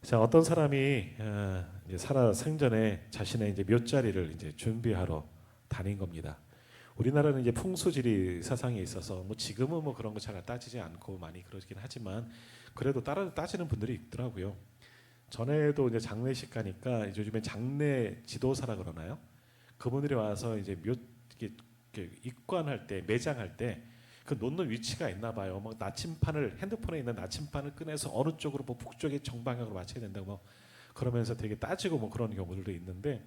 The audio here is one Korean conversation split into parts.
자, 어떤 사람이 이제 살아 생전에 자신의 이제 묘자리를 이제 준비하러 다닌 겁니다. 우리나라는 이제 풍수지리 사상에 있어서 뭐 지금은 뭐 그런 거 잘 따지지 않고 많이 그러긴 하지만 그래도 따라 따지는 분들이 있더라고요. 전에도 이제 장례식 가니까 이제 요즘에 장례 지도사라 그러나요? 그분들이 와서 이제 이렇게 입관할 때 매장할 때 그 놓는 위치가 있나 봐요. 뭐 나침판을 핸드폰에 있는 나침판을 꺼내서 어느 쪽으로 뭐 북쪽의 정방향으로 맞춰야 된다고 뭐 그러면서 되게 따지고 뭐 그런 경우들도 있는데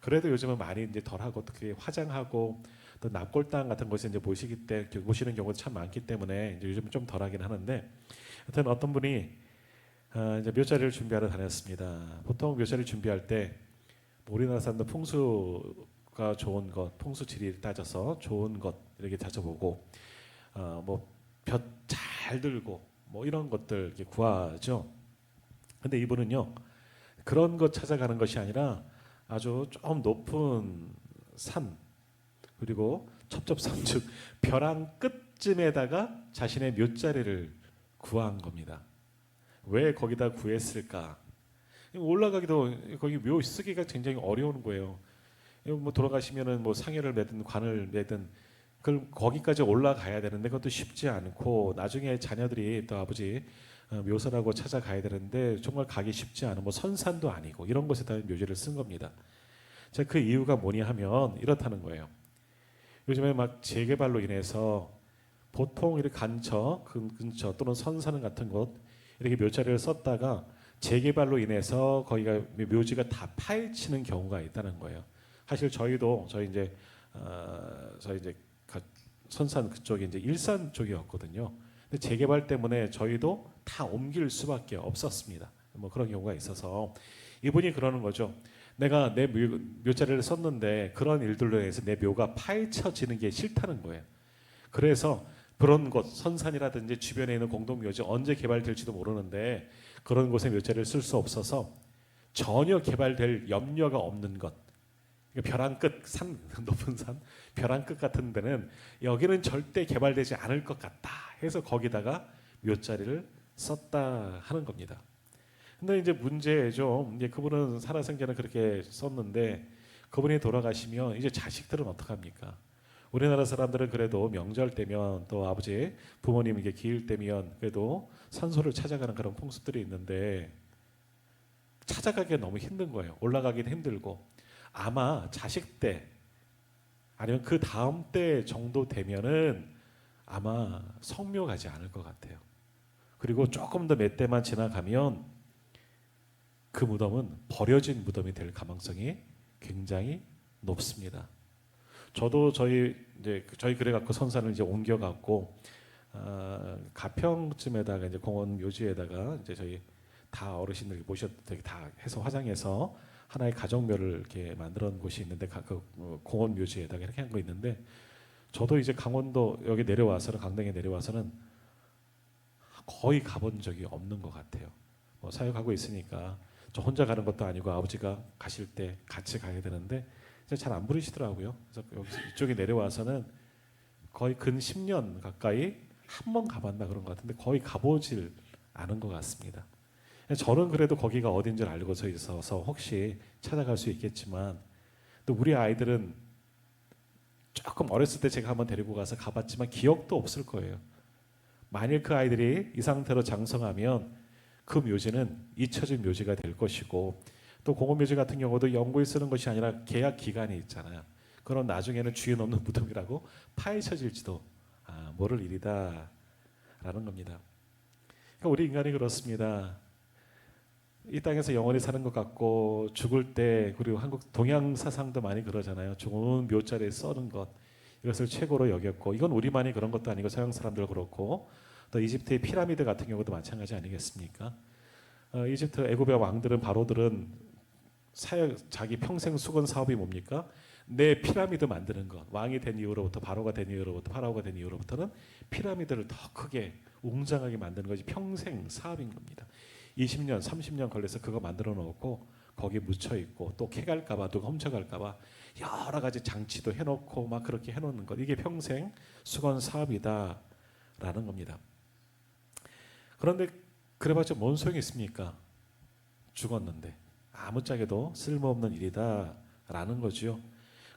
그래도 요즘은 많이 이제 덜하고 어떻게 화장하고 또 납골당 같은 곳에 이제 모시기 때 모시는 경우도 참 많기 때문에 이제 요즘 좀 덜하긴 하는데 하여튼 어떤 분이 이제 묘자리를 준비하러 다녔습니다. 보통 묘자리를 준비할 때 우리나라 사람들 풍수가 좋은 것, 풍수 지리를 따져서 좋은 것 이렇게 찾아보고 뭐볕 잘 들고 뭐 이런 것들 이렇게 구하죠. 근데 이분은요 그런 것 찾아가는 것이 아니라 아주 좀 높은 산 그리고 첩첩산중 벼랑 끝쯤에다가 자신의 묘자리를 구한 겁니다. 왜 거기다 구했을까? 올라가기도 거기 묘 쓰기가 굉장히 어려운 거예요. 뭐 돌아가시면은 뭐 상여를 매든 관을 매든 그걸 거기까지 올라가야 되는데 그것도 쉽지 않고 나중에 자녀들이 또 아버지 묘소라고 찾아가야 되는데 정말 가기 쉽지 않은 뭐 선산도 아니고 이런 곳에다 묘지를 쓴 겁니다. 자, 그 이유가 뭐냐 하면 이렇다는 거예요. 요즘에 막 재개발로 인해서 보통 이렇게 간처, 근처 또는 선산 같은 곳 이렇게 묘자리를 썼다가 재개발로 인해서 거기가 묘지가 다 파헤치는 경우가 있다는 거예요. 사실 저희도 저희 이제 선산 그쪽이 이제 일산 쪽이었거든요. 근데 재개발 때문에 저희도 다 옮길 수밖에 없었습니다. 뭐 그런 경우가 있어서 이분이 그러는 거죠. 내가 내 묘자리를 썼는데 그런 일들로 인해서 내 묘가 파헤쳐지는 게 싫다는 거예요. 그래서 그런 곳 선산이라든지 주변에 있는 공동묘지 언제 개발될지도 모르는데 그런 곳에 묘자리를 쓸 수 없어서 전혀 개발될 염려가 없는 것 벼랑 끝 산 높은 산 벼랑 끝 같은 데는 여기는 절대 개발되지 않을 것 같다 해서 거기다가 묘자리를 썼다 하는 겁니다. 근데 이제 문제죠. 이제 그분은 살아생전에 그렇게 썼는데 그분이 돌아가시면 이제 자식들은 어떡합니까? 우리나라 사람들은 그래도 명절 때면 또 아버지 부모님 이게 기일 때면 그래도 산소를 찾아가는 그런 풍습들이 있는데 찾아가기가 너무 힘든 거예요. 올라가기는 힘들고 아마 자식 때 아니면 그 다음 때 정도 되면은 아마 성묘 가지 않을 것 같아요. 그리고 조금 더 몇 대만 지나가면 그 무덤은 버려진 무덤이 될 가능성이 굉장히 높습니다. 저도 저희 그래 갖고 선산을 이제 옮겨 갖고 가평쯤에다가 이제 공원 묘지에다가 이제 저희 다 어르신들 모셔 다 해서 화장해서 하나의 가정묘를 이렇게 만들어 놓은 곳이 있는데 공원 묘지에다가 이렇게 한 거 있는데 저도 이제 강원도 여기 내려와서는 강릉에 내려와서는 거의 가본 적이 없는 것 같아요. 뭐 사역하고 있으니까 저 혼자 가는 것도 아니고 아버지가 가실 때 같이 가야 되는데 잘 안 부르시더라고요. 그래서 여기 이쪽에 내려와서는 거의 근 10년 가까이 한 번 가봤나 그런 것 같은데 거의 가보질 않은 것 같습니다. 저는 그래도 거기가 어딘 줄 알고서 있어서 혹시 찾아갈 수 있겠지만 또 우리 아이들은 조금 어렸을 때 제가 한번 데리고 가서 가봤지만 기억도 없을 거예요. 만일 그 아이들이 이 상태로 장성하면 그 묘지는 잊혀진 묘지가 될 것이고 또 공원묘지 같은 경우도 연구에 쓰는 것이 아니라 계약 기간이 있잖아요. 그럼 나중에는 주인 없는 무덤이라고 파헤쳐질지도 모를 일이다라는 겁니다. 그러니까 우리 인간이 그렇습니다. 이 땅에서 영원히 사는 것 같고 죽을 때 그리고 한국 동양 사상도 많이 그러잖아요. 좋은 묘자리에 써는 것 이것을 최고로 여겼고 이건 우리만이 그런 것도 아니고 서양 사람들 그렇고 또 이집트의 피라미드 같은 경우도 마찬가지 아니겠습니까? 이집트 애굽의 왕들은 바로들은 자기 평생 수건 사업이 뭡니까? 내 피라미드 만드는 것. 왕이 된 이후로부터 바로가 된 이후로부터 파라오가 된 이후로부터는 피라미드를 더 크게 웅장하게 만드는 것이 평생 사업인 겁니다. 20년, 30년 걸려서 그거 만들어 놓고 거기 묻혀 있고 또 캐갈까봐 누가 훔쳐갈까봐 여러 가지 장치도 해놓고 막 그렇게 해놓는 것 이게 평생 수건 사업이다라는 겁니다. 그런데 그래봤자 뭔 소용이 있습니까? 죽었는데 아무짝에도 쓸모없는 일이다라는 거죠.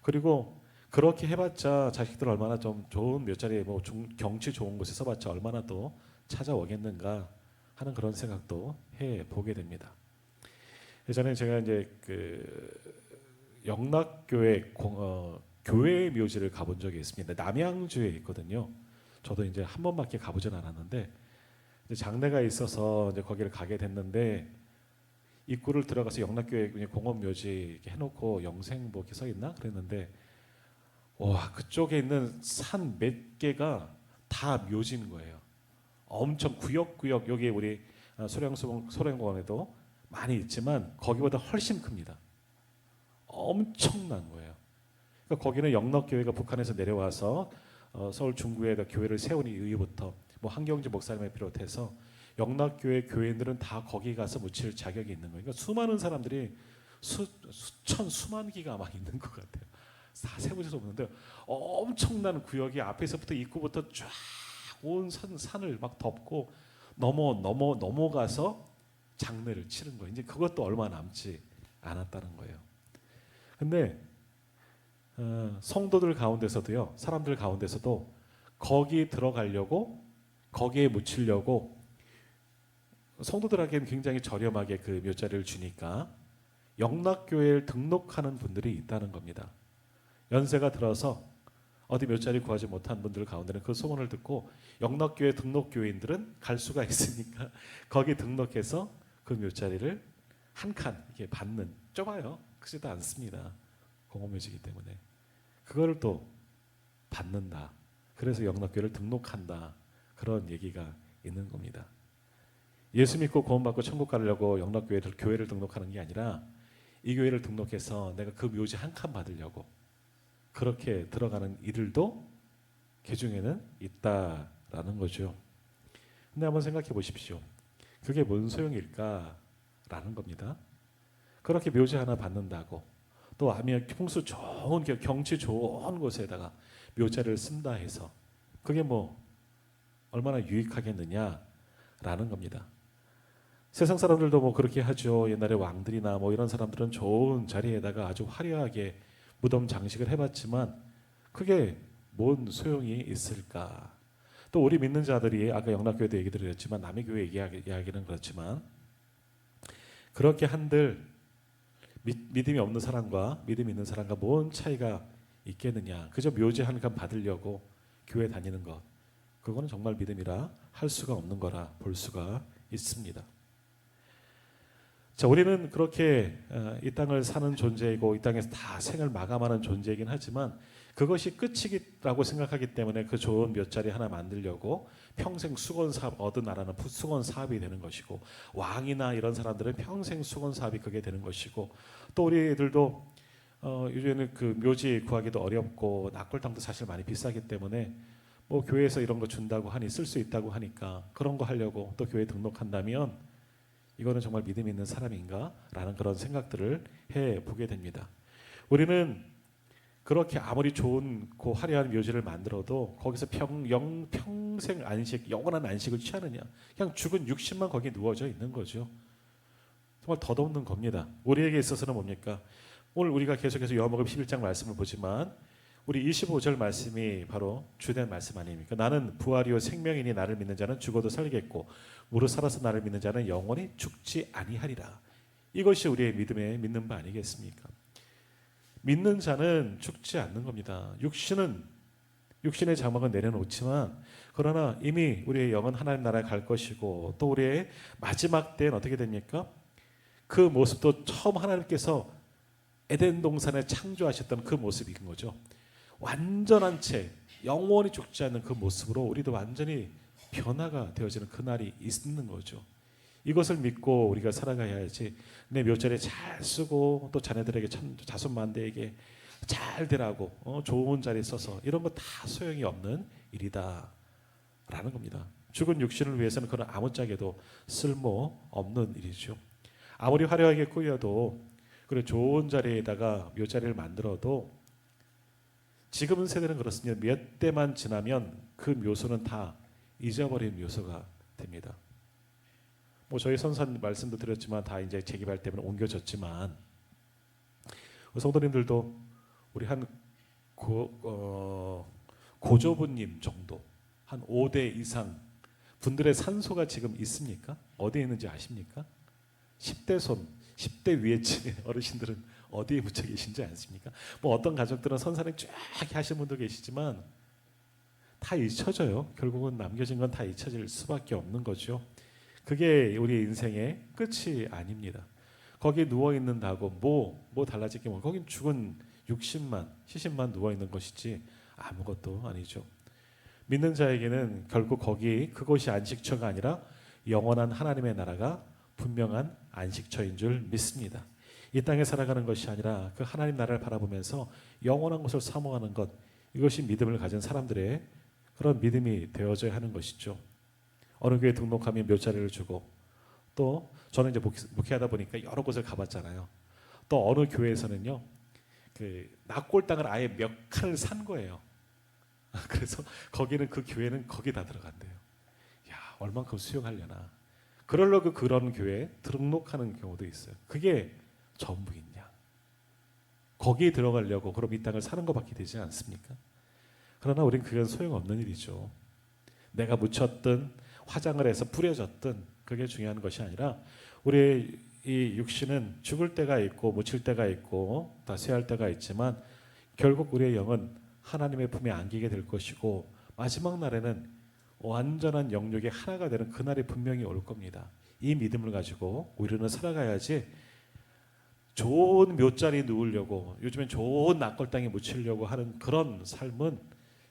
그리고 그렇게 해봤자 자식들 얼마나 좀 좋은 몇 자리에 뭐 경치 좋은 곳에 써봤자 얼마나 또 찾아오겠는가 하는 그런 생각도 해 보게 됩니다. 예전에 제가 이제 그 영락교회 교회 묘지를 가본 적이 있습니다. 남양주에 있거든요. 저도 이제 한 번밖에 가보진 않았는데 이제 장례가 있어서 이제 거기를 가게 됐는데 입구를 들어가서 영락교회 공원 묘지 이렇게 해놓고 영생 뭐 이렇게 써 있나 그랬는데 와 그쪽에 있는 산 몇 개가 다 묘지인 거예요. 엄청 구역구역 여기 우리 소량공원에도 많이 있지만 거기보다 훨씬 큽니다. 엄청난 거예요. 그러니까 거기는 영락교회가 북한에서 내려와서 서울 중구에다 교회를 세운 이후부터 뭐 한경주 목사님을 비롯해서 영락교회 교회인들은 다 거기 가서 묻힐 자격이 있는 거예요. 그러니까 수많은 사람들이 수만 기가 아마 있는 것 같아요. 다 세볼 수 없는데 엄청난 구역이 앞에서부터 입구부터 쫙 온 산을 막 덮고 넘어가서 장례를 치른 거예요. 이제 그것도 얼마 남지 않았다는 거예요. 근데 성도들 가운데서도요, 사람들 가운데서도 거기 들어가려고 거기에 묻히려고 성도들에게는 굉장히 저렴하게 그 묘자리를 주니까 영락교회를 등록하는 분들이 있다는 겁니다. 연세가 들어서 어디 묘자리 구하지 못한 분들 가운데는 그 소문을 듣고 영락교회 등록교인들은 갈 수가 있으니까 거기 등록해서 그 묘자리를 한 칸 이렇게 받는, 좁아요. 크지도 않습니다. 공원묘지이기 때문에 그거를 또 받는다. 그래서 영락교회를 등록한다. 그런 얘기가 있는 겁니다. 예수 믿고 구원받고 천국 가려고 교회를 등록하는 게 아니라 이 교회를 등록해서 내가 그 묘지 한 칸 받으려고 그렇게 들어가는 이들도 개중에는 있다라는 거죠. 근데 한번 생각해 보십시오. 그게 뭔 소용일까라는 겁니다. 그렇게 묘지 하나 받는다고 또 아니면 풍수 좋은 경치 좋은 곳에다가 묘자를 쓴다 해서 그게 뭐 얼마나 유익하겠느냐라는 겁니다. 세상 사람들도 뭐 그렇게 하죠. 옛날에 왕들이나 뭐 이런 사람들은 좋은 자리에다가 아주 화려하게 무덤 장식을 해봤지만 그게 뭔 소용이 있을까? 또 우리 믿는 자들이 아까 영락교회도 얘기 드렸지만 남의 교회 이야기는 그렇지만 그렇게 한들 믿음이 없는 사람과 믿음이 있는 사람과 뭔 차이가 있겠느냐? 그저 묘지 한 칸 받으려고 교회 다니는 것, 그거는 정말 믿음이라 할 수가 없는 거라 볼 수가 있습니다. 자, 우리는 그렇게 이 땅을 사는 존재이고 이 땅에서 다 생을 마감하는 존재이긴 하지만 그것이 끝이라고 생각하기 때문에 그 좋은 몇 자리 하나 만들려고 평생 수건 사업, 어느 나라는 수건 사업이 되는 것이고 왕이나 이런 사람들은 평생 수건 사업이 그게 되는 것이고 또 우리들도 요즘에는 그 묘지 구하기도 어렵고 낙골당도 사실 많이 비싸기 때문에 뭐 교회에서 이런 거 준다고 하니 쓸 수 있다고 하니까 그런 거 하려고 또 교회 등록한다면 이거는 정말 믿음 있는 사람인가? 라는 그런 생각들을 해보게 됩니다. 우리는 그렇게 아무리 좋은 그 화려한 묘지를 만들어도 거기서 평생 안식, 영원한 안식을 취하느냐? 그냥 죽은 육신만 거기에 누워져 있는 거죠. 정말 덧없는 겁니다. 우리에게 있어서는 뭡니까? 오늘 우리가 계속해서 요한복음 11장 말씀을 보지만 우리 25절 말씀이 바로 주된 말씀 아닙니까? 나는 부활이요 생명이니 나를 믿는 자는 죽어도 살겠고 무릇 살아서 나를 믿는 자는 영원히 죽지 아니하리라. 이것이 우리의 믿는 바 아니겠습니까? 믿는 자는 죽지 않는 겁니다. 육신의 자막은 내려놓지만 그러나 이미 우리의 영은 하나님 나라에 갈 것이고 또 우리의 마지막 때는 어떻게 됩니까? 그 모습도 처음 하나님께서 에덴 동산에 창조하셨던 그 모습인 거죠. 완전한 채 영원히 죽지 않는 그 모습으로 우리도 완전히 변화가 되어지는 그날이 있는 거죠. 이것을 믿고 우리가 살아가야지 내 묘자리에 잘 쓰고 또 자녀들에게 자손만대에게 잘 되라고 좋은 자리에 써서 이런 거 다 소용이 없는 일이다 라는 겁니다. 죽은 육신을 위해서는 그런 아무짝에도 쓸모없는 일이죠. 아무리 화려하게 꾸며도 그래 좋은 자리에다가 묘자리를 만들어도 지금 세대는 그렇습니다. 몇 대만 지나면 그 묘소는 다 잊어버린 묘소가 됩니다. 뭐 저희 선산 말씀도 드렸지만 다 이제 재개발 때문에 옮겨졌지만 성도님들도 우리 한 고조부님 정도 한 5대 이상 분들의 산소가 지금 있습니까? 어디에 있는지 아십니까? 10대 손, 10대 위에 어르신들은 어디에 묻혀 계신지 아십니까? 뭐 어떤 가족들은 선산행 쫙 하시는 분도 계시지만 다 잊혀져요. 결국은 남겨진 건 다 잊혀질 수밖에 없는 거죠. 그게 우리 인생의 끝이 아닙니다. 거기 누워 있는다고 뭐 달라질 게 뭐 거긴 죽은 60만, 70만 누워 있는 것이지 아무것도 아니죠. 믿는 자에게는 결국 그곳이 안식처가 아니라 영원한 하나님의 나라가 분명한 안식처인 줄 믿습니다. 이 땅에 살아가는 것이 아니라 그 하나님 나라를 바라보면서 영원한 것을 사모하는 것, 이것이 믿음을 가진 사람들의 그런 믿음이 되어져야 하는 것이죠. 어느 교회 등록하면 몇 자리를 주고, 또 저는 이제 목회하다 보니까 여러 곳을 가봤잖아요. 또 어느 교회에서는요, 그 낙골 땅을 아예 몇 칸을 산 거예요. 그래서 거기는 그 교회는 거기다 들어간대요. 야, 얼만큼 수용하려나. 그러려고 그런 교회에 등록하는 경우도 있어요. 그게 전부있냐. 거기에 들어가려고 그럼 이 땅을 사는 것밖에 되지 않습니까? 그러나 우린 그건 소용없는 일이죠. 내가 묻혔든 화장을 해서 뿌려졌든 그게 중요한 것이 아니라 우리의 이 육신은 죽을 때가 있고 묻힐 때가 있고 다 쇠할 때가 있지만 결국 우리의 영은 하나님의 품에 안기게 될 것이고 마지막 날에는 완전한 영육의 하나가 되는 그날이 분명히 올 겁니다. 이 믿음을 가지고 우리는 살아가야지 좋은 묘자리 누우려고 요즘엔 좋은 낙골 땅에 묻히려고 하는 그런 삶은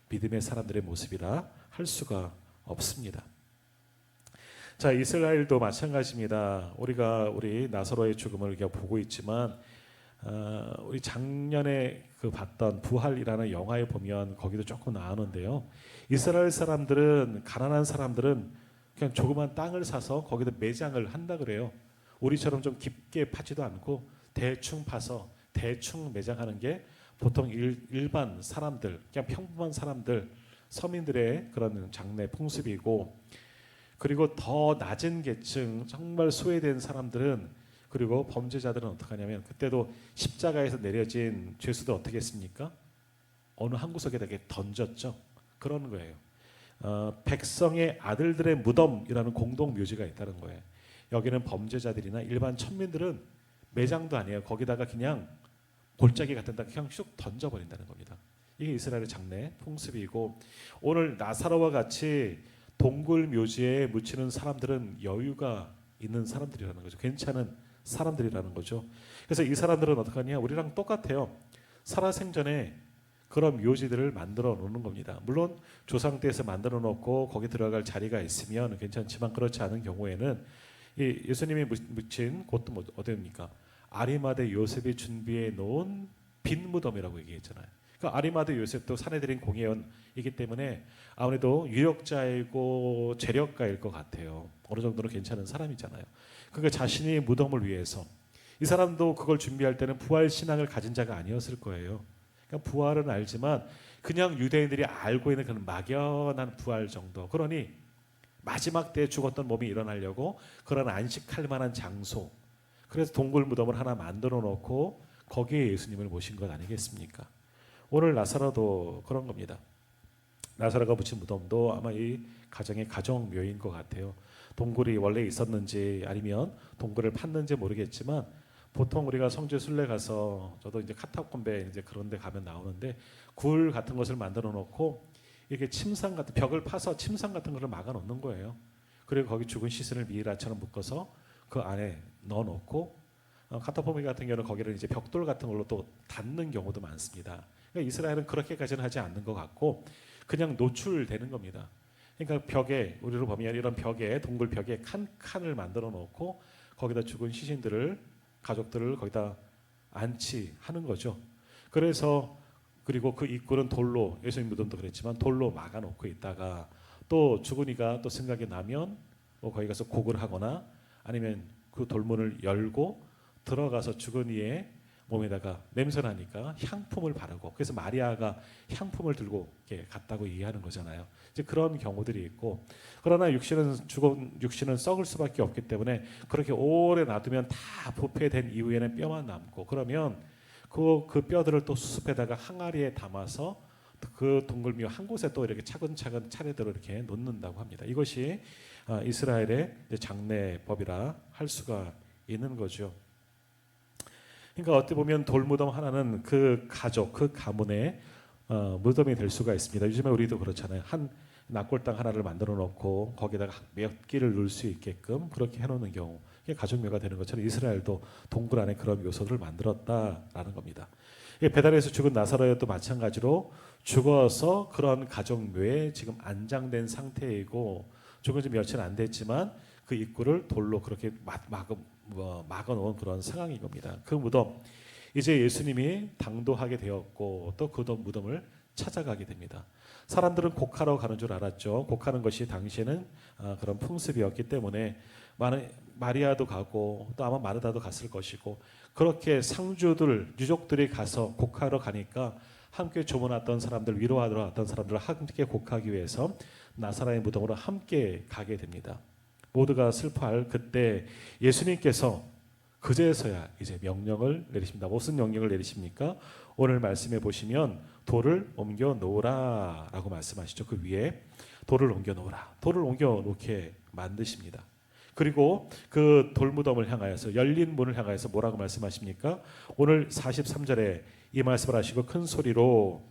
믿음의 사람들의 모습이라 할 수가 없습니다. 자, 이스라엘도 마찬가지입니다. 우리 나사로의 죽음을 우리가 보고 있지만 우리 작년에 그 봤던 부활이라는 영화에 보면 거기도 조금 나오는데요. 이스라엘 사람들은 가난한 사람들은 그냥 조그만 땅을 사서 거기다 매장을 한다 그래요. 우리처럼 좀 깊게 파지도 않고 대충 파서 대충 매장하는 게 보통 일반 사람들, 그냥 평범한 사람들, 서민들의 그런 장래 풍습이고, 그리고 더 낮은 계층, 정말 소외된 사람들은, 그리고 범죄자들은 어떻게 하냐면 그때도 십자가에서 내려진 죄수들 어떻게 했습니까? 어느 한 구석에다 이렇게 던졌죠. 그런 거예요. 백성의 아들들의 무덤이라는 공동 묘지가 있다는 거예요. 여기는 범죄자들이나 일반 천민들은 매장도 아니에요. 거기다가 그냥 골짜기 같은 데 그냥 슉 던져버린다는 겁니다. 이게 이스라엘의 장래 풍습이고, 오늘 나사로와 같이 동굴 묘지에 묻히는 사람들은 여유가 있는 사람들이라는 거죠. 괜찮은 사람들이라는 거죠. 그래서 이 사람들은 어떻게 하냐? 우리랑 똑같아요. 살아생전에 그런 묘지들을 만들어 놓는 겁니다. 물론 조상 때에서 만들어 놓고 거기 들어갈 자리가 있으면 괜찮지만 그렇지 않은 경우에는 이 예수님이 묻힌 곳도 뭐 어디입니까? 아리마대 요셉이 준비해 놓은 빈 무덤이라고 얘기했잖아요. 그러니까 아리마대 요셉도 사내들인 공회원이기 때문에 아무래도 유력자이고 재력가일 것 같아요. 어느 정도는 괜찮은 사람이잖아요. 그러니까 자신의 무덤을 위해서, 이 사람도 그걸 준비할 때는 부활 신앙을 가진 자가 아니었을 거예요. 그러니까 부활은 알지만 그냥 유대인들이 알고 있는 그런 막연한 부활 정도. 그러니 마지막 때에 죽었던 몸이 일어나려고 그런 안식할 만한 장소, 그래서 동굴 무덤을 하나 만들어 놓고 거기에 예수님을 모신 것 아니겠습니까? 오늘 나사로도 그런 겁니다. 나사로가 묻힌 무덤도 아마 이 가정의 가정묘인 것 같아요. 동굴이 원래 있었는지 아니면 동굴을 팠는지 모르겠지만 보통 우리가 성지 순례 가서, 저도 이제 카타콤베 이제 그런 데 가면 나오는데, 굴 같은 것을 만들어 놓고 이렇게 침상 같은 벽을 파서 침상 같은 것을 막아 놓는 거예요. 그리고 거기 죽은 시신을 미이라처럼 묶어서 그 안에 넣어 놓고, 카타콤베 같은 경우는 거기를 이제 벽돌 같은 걸로 또 닫는 경우도 많습니다. 그러니까 이스라엘은 그렇게까지는 하지 않는 것 같고 그냥 노출되는 겁니다. 그러니까 벽에, 우리로 보면 이런 벽에, 동굴 벽에 칸칸을 만들어 놓고 거기다 죽은 시신들을, 가족들을 거기다 안치하는 거죠. 그래서 그리고 그 입구는 돌로, 예수님 무덤도 그랬지만 돌로 막아놓고 있다가 또 죽은 이가 또 생각이 나면 뭐 거기 가서 곡을 하거나 아니면 그 돌문을 열고 들어가서 죽은 이의 몸에다가 냄새나니까 향품을 바르고, 그래서 마리아가 향품을 들고 이렇게 갔다고 얘기하는 거잖아요. 이제 그런 경우들이 있고, 그러나 육신은 썩을 수밖에 없기 때문에 그렇게 오래 놔두면 다 부패된 이후에는 뼈만 남고, 그러면 그 뼈들을 또 수습에다가 항아리에 담아서 그 동글미 한 곳에 또 이렇게 차근차근 차례대로 이렇게 놓는다고 합니다. 이것이 이스라엘의 장례법이라 할 수가 있는 거죠. 그러니까 어떻게 보면 돌무덤 하나는 그 가족, 그 가문의 무덤이 될 수가 있습니다. 요즘에 우리도 그렇잖아요. 한 낙골당 하나를 만들어 놓고 거기다가 몇 끼를 넣을 수 있게끔 그렇게 해놓는 경우, 이게 가족묘가 되는 것처럼 이스라엘도 동굴 안에 그런 요소들을 만들었다라는 겁니다. 배달에서 죽은 나사로도 마찬가지로 죽어서 그런 가족묘에 지금 안장된 상태이고, 죽은 지 며칠 안 됐지만 그 입구를 돌로 그렇게 막아놓은 그런 상황인 겁니다. 그 무덤, 이제 예수님이 당도하게 되었고 또 그 무덤을 찾아가게 됩니다. 사람들은 곡하러 가는 줄 알았죠. 곡하는 것이 당시에는 그런 풍습이었기 때문에 마리아도 가고 또 아마 마르다도 갔을 것이고, 그렇게 상주들, 유족들이 가서 곡하러 가니까 함께 조문했던 사람들, 위로하러 왔던 사람들을 함께 곡하기 위해서 나사렛의 무덤으로 함께 가게 됩니다. 모두가 슬퍼할 그때 예수님께서 그제서야 이제 명령을 내리십니다. 무슨 명령을 내리십니까? 오늘 말씀해 보시면 돌을 옮겨 놓으라라고 말씀하시죠. 그 위에 돌을 옮겨 놓으라, 돌을 옮겨 놓게 만드십니다. 그리고 그 돌무덤을 향하여서, 열린 문을 향하여서 뭐라고 말씀하십니까? 오늘 43절에 이 말씀을 하시고 큰 소리로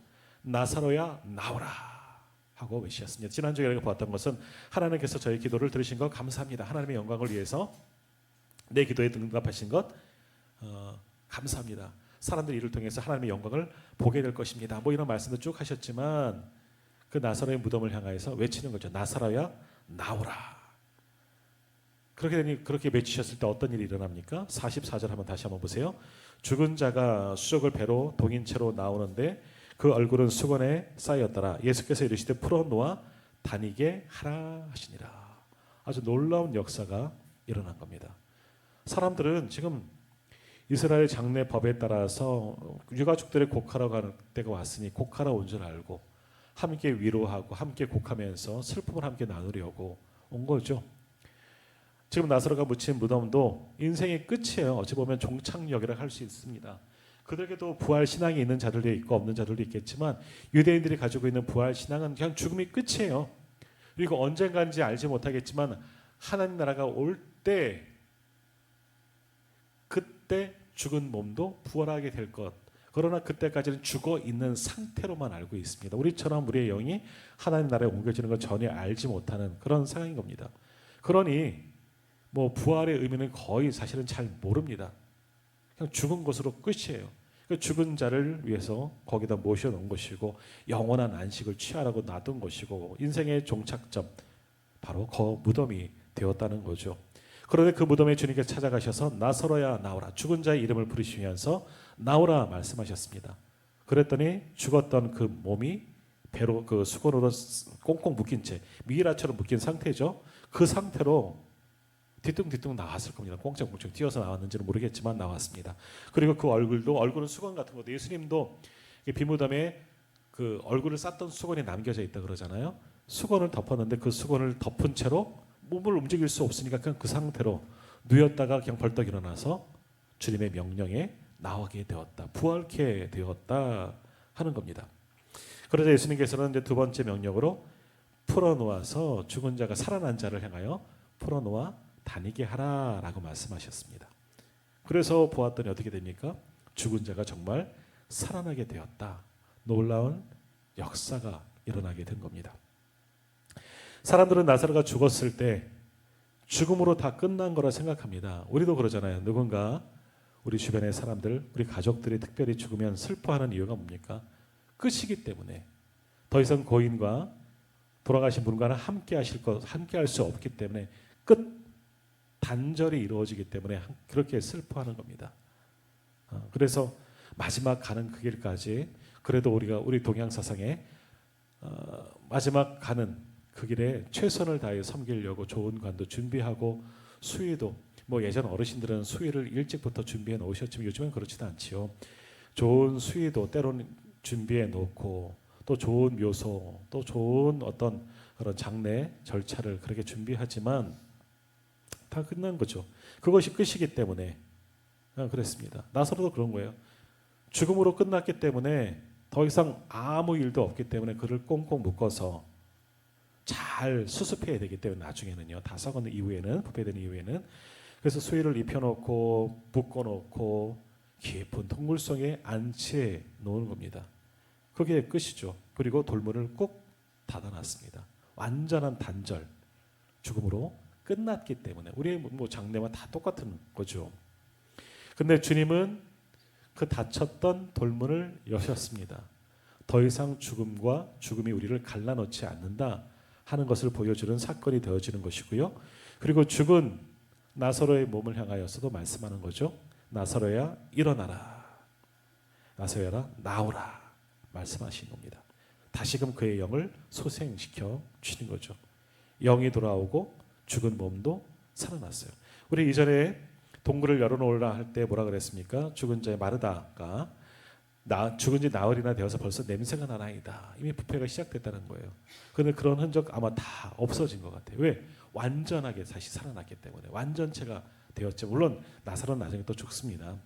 나사로야 나오라 하고 외치셨습니다. 지난주에 우리가 보았던 것은 하나님께서 저희 기도를 들으신 것 감사합니다. 하나님의 영광을 위해서 내 기도에 응답하신 것 감사합니다. 사람들이 이를 통해서 하나님의 영광을 보게 될 것입니다. 뭐 이런 말씀도 쭉 하셨지만 그 나사로의 무덤을 향하여서 외치는 거죠. 나사로야 나오라. 그렇게 외치셨을 때 어떤 일이 일어납니까? 44절 한번 다시 한번 보세요. 죽은 자가 수족을 배로 동인 채로 나오는데 그 얼굴은 수건에 쌓였더라. 예수께서 이르시되 풀어놓아 다니게 하라 하시니라. 아주 놀라운 역사가 일어난 겁니다. 사람들은 지금 이스라엘 장례법에 따라서 유가족들의 곡하러 가는 때가 왔으니 곡하러 온 줄 알고 함께 위로하고 함께 곡하면서 슬픔을 함께 나누려고 온 거죠. 지금 나사로가 묻힌 무덤도 인생의 끝이에요. 어찌 보면 종착역이라 할 수 있습니다. 그들에게도 부활 신앙이 있는 자들도 있고 없는 자들도 있겠지만 유대인들이 가지고 있는 부활 신앙은 그냥 죽음이 끝이에요. 그리고 언젠가인지 알지 못하겠지만 하나님 나라가 올 때 그때 죽은 몸도 부활하게 될 것. 그러나 그때까지는 죽어 있는 상태로만 알고 있습니다. 우리처럼 우리의 영이 하나님 나라에 옮겨지는 걸 전혀 알지 못하는 그런 상황인 겁니다. 그러니 뭐 부활의 의미는 거의 사실은 잘 모릅니다. 그냥 죽은 것으로 끝이에요. 그 죽은 자를 위해서 거기다 모셔놓은 것이고 영원한 안식을 취하라고 놔둔 것이고 인생의 종착점 바로 그 무덤이 되었다는 거죠. 그런데 그 무덤에 주님께서 찾아가셔서 나사로야 나오라, 죽은 자의 이름을 부르시면서 나오라 말씀하셨습니다. 그랬더니 죽었던 그 몸이 배로 그 수건으로 꽁꽁 묶인 채 미이라처럼 묶인 상태죠. 그 상태로 뒤뚱뒤뚱 나왔을 겁니다. 꽁짝꽁짝 뛰어서 나왔는지는 모르겠지만 나왔습니다. 그리고 그 얼굴은 수건 같은 것도, 예수님도 비무덤에 그 얼굴을 쌌던 수건이 남겨져 있다 그러잖아요. 수건을 덮었는데 그 수건을 덮은 채로 몸을 움직일 수 없으니까 그냥 그 상태로 누였다가 그냥 벌떡 일어나서 주님의 명령에 나오게 되었다, 부활케 되었다 하는 겁니다. 그러자 예수님께서는 이제 두 번째 명령으로 풀어놓아서 죽은 자가 살아난 자를 향하여 풀어놓아 다니게 하라라고 말씀하셨습니다. 그래서 보았더니 어떻게 됩니까? 죽은 자가 정말 살아나게 되었다. 놀라운 역사가 일어나게 된 겁니다. 사람들은 나사로가 죽었을 때 죽음으로 다 끝난 거라 생각합니다. 우리도 그러잖아요. 누군가 우리 주변의 사람들, 우리 가족들이 특별히 죽으면 슬퍼하는 이유가 뭡니까? 끝이기 때문에 더 이상 고인과 돌아가신 분과는 함께 할 수 없기 때문에 끝, 단절이 이루어지기 때문에 그렇게 슬퍼하는 겁니다. 그래서 마지막 가는 그 길까지 그래도 우리 동양 사상에 마지막 가는 그 길에 최선을 다해 섬기려고 좋은 관도 준비하고 수의도 뭐 예전 어르신들은 수위를 일찍부터 준비해 놓으셨지만 요즘엔 그렇지도 않지요. 좋은 수위도 때로는 준비해 놓고 또 좋은 묘소, 또 좋은 어떤 그런 장례 절차를 그렇게 준비하지만 다 끝난 거죠. 그것이 끝이기 때문에 그랬습니다. 나사로도 그런 거예요. 죽음으로 끝났기 때문에 더 이상 아무 일도 없기 때문에 그를 꽁꽁 묶어서 잘 수습해야 되기 때문에 나중에는요. 다 썩은 이후에는, 부패된 이후에는, 그래서 수의를 입혀놓고 묶어놓고 깊은 동굴 속에 안치해 놓은 겁니다. 그게 끝이죠. 그리고 돌문을 꼭 닫아놨습니다. 완전한 단절, 죽음으로 끝났기 때문에 우리의 뭐 장래와 다 똑같은 거죠. 근데 주님은 그 닫혔던 돌문을 여셨습니다. 더 이상 죽음이 우리를 갈라놓지 않는다 하는 것을 보여주는 사건이 되어지는 것이고요. 그리고 죽은 나사로의 몸을 향하여서도 말씀하는 거죠. 나사로야 일어나라. 나사로야 나오라. 말씀하신 겁니다. 다시금 그의 영을 소생시켜 주시는 거죠. 영이 돌아오고 죽은 몸도 살아났어요. 우리 이전에 동굴을 열어놓으라 할 때 뭐라 그랬습니까? 죽은 자의 마르다가 죽은 지 나흘이나 되어서 벌써 냄새가 나나이다. 이미 부패가 시작됐다는 거예요. 그런데 그런 흔적 아마 다 없어진 것 같아요. 왜? 완전하게 다시 살아났기 때문에 완전체가 되었죠. 물론 나사로는 나중에 또 죽습니다.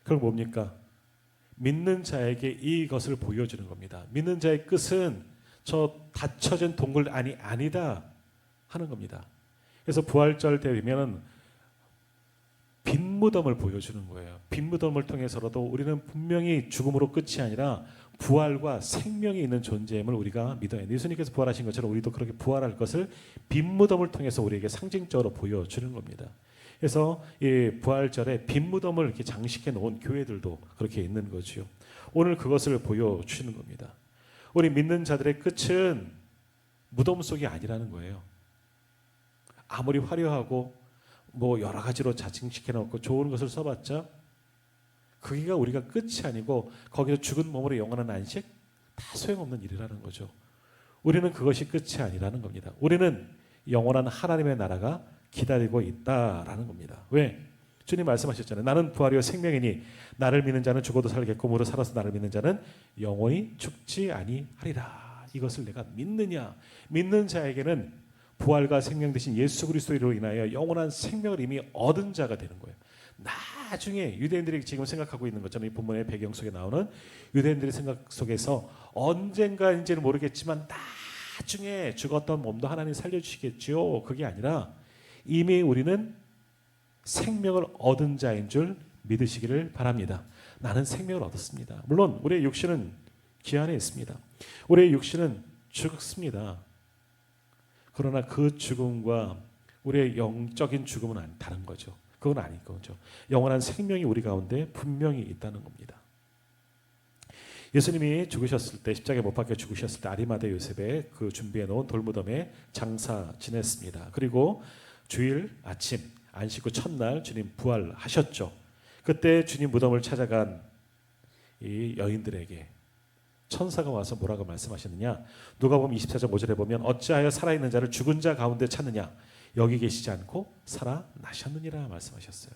그럼 뭡니까? 믿는 자에게 이것을 보여주는 겁니다. 믿는 자의 끝은 저 닫혀진 동굴 아니다 하는 겁니다. 그래서 부활절 되면은 빈 무덤을 보여주는 거예요. 빈 무덤을 통해서라도 우리는 분명히 죽음으로 끝이 아니라 부활과 생명이 있는 존재임을 우리가 믿어야 해요. 예수님께서 부활하신 것처럼 우리도 그렇게 부활할 것을 빈 무덤을 통해서 우리에게 상징적으로 보여주는 겁니다. 그래서 이 부활절에 빈 무덤을 이렇게 장식해 놓은 교회들도 그렇게 있는 거죠. 오늘 그것을 보여주시는 겁니다. 우리 믿는 자들의 끝은 무덤 속이 아니라는 거예요. 아무리 화려하고 뭐 여러 가지로 자칭시켜 놓고 좋은 것을 써봤자 그게가 우리가 끝이 아니고 거기서 죽은 몸으로 영원한 안식 다 소용없는 일이라는 거죠. 우리는 그것이 끝이 아니라는 겁니다. 우리는 영원한 하나님의 나라가 기다리고 있다라는 겁니다. 왜? 주님 말씀하셨잖아요. 나는 부활이요 생명이니 나를 믿는 자는 죽어도 살겠고 무릇 살아서 나를 믿는 자는 영원히 죽지 아니하리라. 이것을 내가 믿느냐? 믿는 자에게는 부활과 생명 되신 예수 그리스도로 인하여 영원한 생명을 이미 얻은 자가 되는 거예요. 나중에 유대인들이 지금 생각하고 있는 것처럼 이 본문의 배경 속에 나오는 유대인들의 생각 속에서 언젠가인지는 모르겠지만 나중에 죽었던 몸도 하나님 살려주시겠죠. 그게 아니라 이미 우리는 생명을 얻은 자인 줄 믿으시기를 바랍니다. 나는 생명을 얻었습니다. 물론 우리의 육신은 기한에 있습니다. 우리의 육신은 죽습니다. 그러나 그 죽음과 우리의 영적인 죽음은 다른 거죠. 그건 아닌 거죠. 영원한 생명이 우리 가운데 분명히 있다는 겁니다. 예수님이 죽으셨을 때 십자가에 못 박혀 죽으셨을 때 아리마대 요셉의 그 준비해 놓은 돌무덤에 장사 지냈습니다. 그리고 주일 아침 안식 후 첫날 주님 부활하셨죠. 그때 주님 무덤을 찾아간 이 여인들에게 천사가 와서 뭐라고 말씀하셨느냐? 누가복음 24장 5절에 보면 어찌하여 살아있는 자를 죽은 자 가운데 찾느냐? 여기 계시지 않고 살아나셨느니라 말씀하셨어요.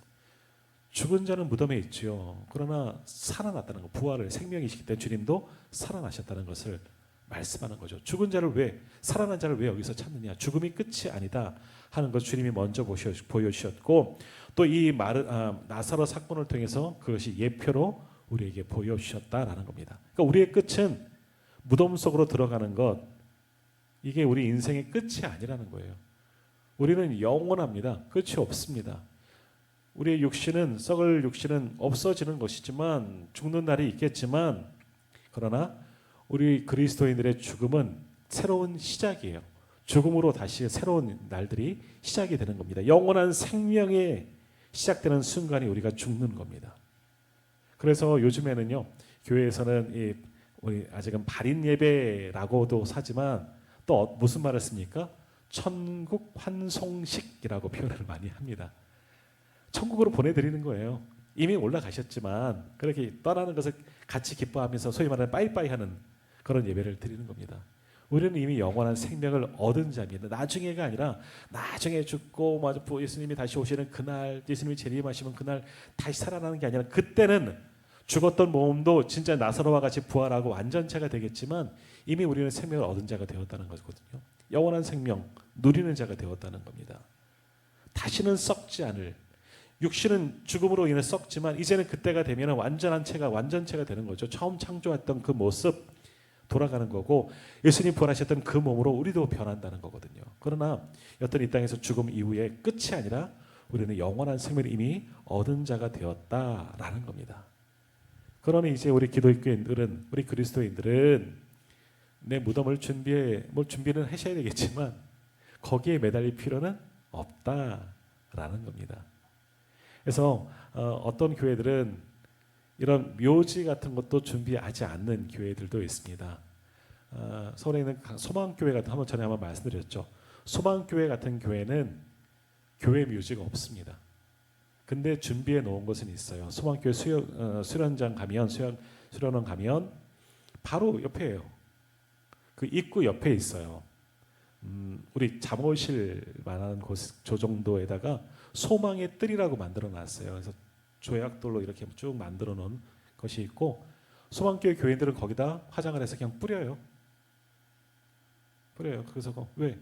죽은 자는 무덤에 있죠. 그러나 살아났다는 거, 부활을 생명이시기 때문에 주님도 살아나셨다는 것을 말씀하는 거죠. 죽은 자를 왜, 살아난 자를 왜 여기서 찾느냐? 죽음이 끝이 아니다 하는 것 주님이 먼저 보여주셨고 또 이 나사로 사건을 통해서 그것이 예표로 우리에게 보여주셨다라는 겁니다. 그러니까 우리의 끝은 무덤 속으로 들어가는 것, 이게 우리 인생의 끝이 아니라는 거예요. 우리는 영원합니다. 끝이 없습니다. 우리의 육신은, 썩을 육신은 없어지는 것이지만 죽는 날이 있겠지만 그러나 우리 그리스도인들의 죽음은 새로운 시작이에요. 죽음으로 다시 새로운 날들이 시작이 되는 겁니다. 영원한 생명이 시작되는 순간이 우리가 죽는 겁니다. 그래서 요즘에는요, 교회에서는 우리 아직은 발인 예배라고도 하지만 또 무슨 말을 씁니까? 천국 환송식이라고 표현을 많이 합니다. 천국으로 보내드리는 거예요. 이미 올라가셨지만 그렇게 떠나는 것을 같이 기뻐하면서 소위 말하는 빠이빠이 하는 그런 예배를 드리는 겁니다. 우리는 이미 영원한 생명을 얻은 자입니다. 나중에가 아니라 나중에 죽고 예수님이 다시 오시는 그날, 예수님이 재림하시면 그날 다시 살아나는 게 아니라 그때는 죽었던 몸도 진짜 나사로와 같이 부활하고 완전체가 되겠지만 이미 우리는 생명을 얻은 자가 되었다는 거거든요. 영원한 생명 누리는 자가 되었다는 겁니다. 다시는 썩지 않을, 육신은 죽음으로 인해 썩지만 이제는 그때가 되면 완전체가 되는 거죠. 처음 창조했던 그 모습 돌아가는 거고 예수님 부활하셨던 그 몸으로 우리도 변한다는 거거든요. 그러나 여튼 이 땅에서 죽음 이후에 끝이 아니라 우리는 영원한 생명을 이미 얻은 자가 되었다라는 겁니다. 그러니 이제 우리 기독교인들은, 우리 그리스도인들은 내 무덤을 준비는 하셔야 되겠지만 거기에 매달릴 필요는 없다라는 겁니다. 그래서 어떤 교회들은 이런 묘지 같은 것도 준비하지 않는 교회들도 있습니다. 서울에 있는 소망교회 같은 전에 한번 말씀드렸죠. 소망교회 같은 교회는 교회 묘지가 없습니다. 근데 준비해 놓은 것은 있어요. 소망교회 수련장 가면 수련원 가면 바로 옆에요. 그 입구 옆에 있어요. 우리 잠옷실만한 곳 저 정도에다가 소망의 뜰이라고 만들어 놨어요. 그래서 조약돌로 이렇게 쭉 만들어 놓은 것이 있고 소망교회 교인들은 거기다 화장을 해서 그냥 뿌려요. 그래서 왜?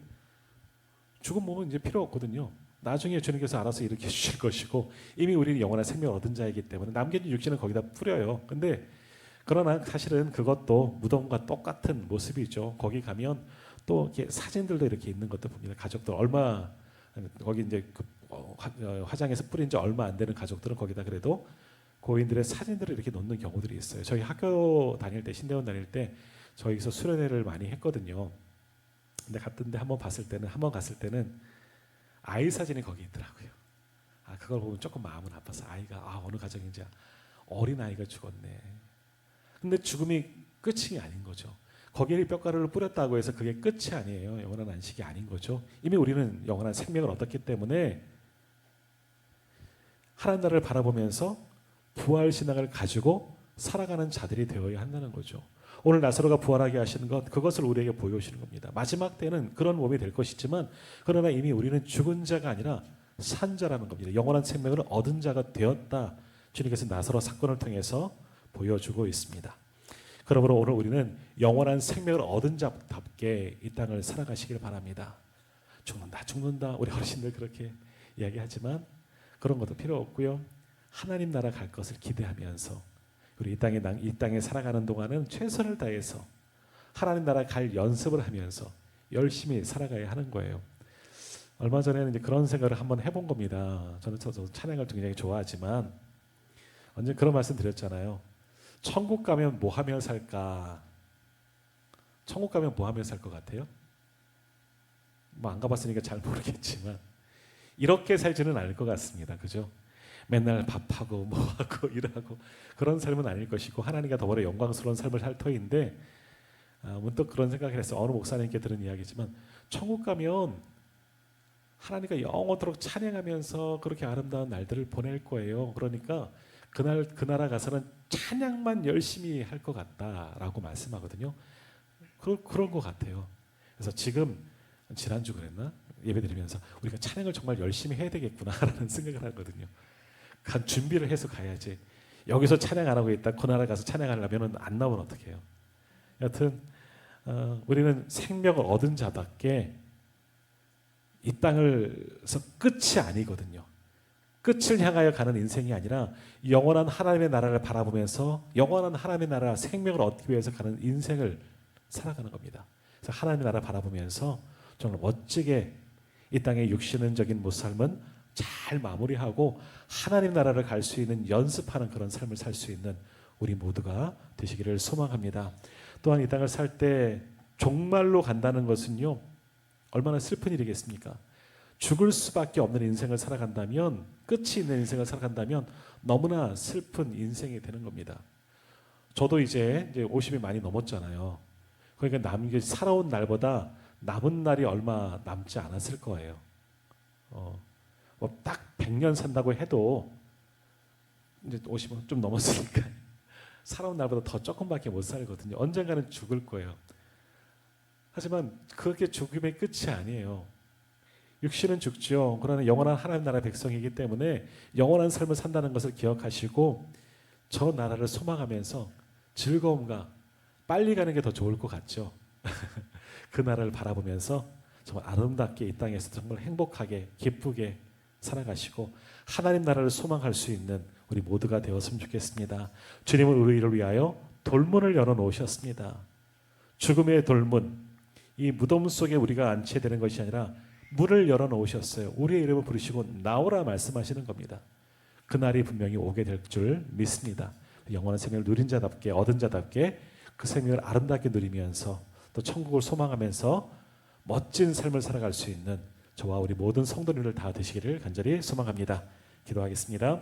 죽은 몸은 이제 필요 없거든요. 나중에 주님께서 알아서 일으켜 주실 것이고 이미 우리는 영원한 생명을 얻은 자이기 때문에 남겨진 육신은 거기다 뿌려요. 근데 그러나 사실은 그것도 무덤과 똑같은 모습이죠. 거기 가면 또 이렇게 사진들도 이렇게 있는 것도 봅니다. 가족들 거기 이제 화장해서 뿌린 지 얼마 안 되는 가족들은 거기다 그래도 고인들의 사진들을 이렇게 놓는 경우들이 있어요. 저희 학교 다닐 때, 신대원 다닐 때 저기서 수련회를 많이 했거든요. 근데 한 번 갔을 때는 아이 사진이 거기 있더라고요. 그걸 보면 조금 마음은 아파서 아이가 어느 가정인지 어린 아이가 죽었네. 근데 죽음이 끝이 아닌 거죠. 거기에 뼈가루를 뿌렸다고 해서 그게 끝이 아니에요. 영원한 안식이 아닌 거죠. 이미 우리는 영원한 생명을 얻었기 때문에 하나님 나라를 바라보면서 부활 신앙을 가지고 살아가는 자들이 되어야 한다는 거죠. 오늘 나사로가 부활하게 하시는 것, 그것을 우리에게 보여주시는 겁니다. 마지막 때는 그런 몸이 될 것이지만 그러나 이미 우리는 죽은 자가 아니라 산 자라는 겁니다. 영원한 생명을 얻은 자가 되었다. 주님께서 나사로 사건을 통해서 보여주고 있습니다. 그러므로 오늘 우리는 영원한 생명을 얻은 자답게 이 땅을 살아가시길 바랍니다. 죽는다. 우리 어르신들 그렇게 이야기하지만 그런 것도 필요 없고요. 하나님 나라 갈 것을 기대하면서 우리 이 땅에 살아가는 동안은 최선을 다해서 하나님 나라 갈 연습을 하면서 열심히 살아가야 하는 거예요. 얼마 전에는 이제 그런 생각을 한번 해본 겁니다. 저는 찬양을 굉장히 좋아하지만 언제 그런 말씀 드렸잖아요. 천국 가면 뭐 하며 살까? 천국 가면 뭐 하며 살 것 같아요? 안 가봤으니까 잘 모르겠지만 이렇게 살지는 않을 것 같습니다. 그죠? 맨날 밥하고 뭐하고 일하고 그런 삶은 아닐 것이고 하나님과 더불어 영광스러운 삶을 살 터인데 문득 그런 생각을 했어요. 어느 목사님께 들은 이야기지만 천국 가면 하나님과 영원토록 찬양하면서 그렇게 아름다운 날들을 보낼 거예요. 그러니까 그 나라 가서는 찬양만 열심히 할 것 같다라고 말씀하거든요. 그런 것 같아요. 그래서 지난주 그랬나? 예배드리면서 우리가 찬양을 정말 열심히 해야 되겠구나라는 생각을 하거든요. 준비를 해서 가야지. 여기서 찬양 안 하고 있다 그 나라 가서 찬양하려면 안 나오면 어떡해요. 여튼 우리는 생명을 얻은 자답게 이 땅에서 끝이 아니거든요. 끝을 향하여 가는 인생이 아니라 영원한 하나님의 나라를 바라보면서 영원한 하나님의 나라 생명을 얻기 위해서 가는 인생을 살아가는 겁니다. 그래서 하나님의 나라 바라보면서 정말 멋지게 이 땅의 육신적인 삶은 잘 마무리하고 하나님 나라를 갈 수 있는 연습하는 그런 삶을 살 수 있는 우리 모두가 되시기를 소망합니다. 또한 이 땅을 살 때 종말로 간다는 것은요 얼마나 슬픈 일이겠습니까? 죽을 수밖에 없는 인생을 살아간다면 끝이 있는 인생을 살아간다면 너무나 슬픈 인생이 되는 겁니다. 저도 이제 50이 많이 넘었잖아요. 그러니까 살아온 날보다 남은 날이 얼마 남지 않았을 거예요. 딱 100년 산다고 해도 이제 50은 좀 넘었으니까 살아온 날보다 더 조금밖에 못 살거든요. 언젠가는 죽을 거예요. 하지만 그게 죽음의 끝이 아니에요. 육신은 죽죠. 그러나 영원한 하나님 나라의 백성이기 때문에 영원한 삶을 산다는 것을 기억하시고 저 나라를 소망하면서 즐거움과 빨리 가는 게 더 좋을 것 같죠. 그 나라를 바라보면서 정말 아름답게 이 땅에서 정말 행복하게 기쁘게 살아가시고 하나님 나라를 소망할 수 있는 우리 모두가 되었으면 좋겠습니다. 주님은 우리를 위하여 돌문을 열어 놓으셨습니다. 죽음의 돌문, 이 무덤 속에 우리가 앉게 되는 것이 아니라 문을 열어 놓으셨어요. 우리의 이름을 부르시고 나오라 말씀하시는 겁니다. 그날이 분명히 오게 될 줄 믿습니다. 영원한 생명을 누린 자답게 얻은 자답게 그 생명을 아름답게 누리면서 또 천국을 소망하면서 멋진 삶을 살아갈 수 있는 저와 우리 모든 성도님들 다 되시기를 간절히 소망합니다. 기도하겠습니다.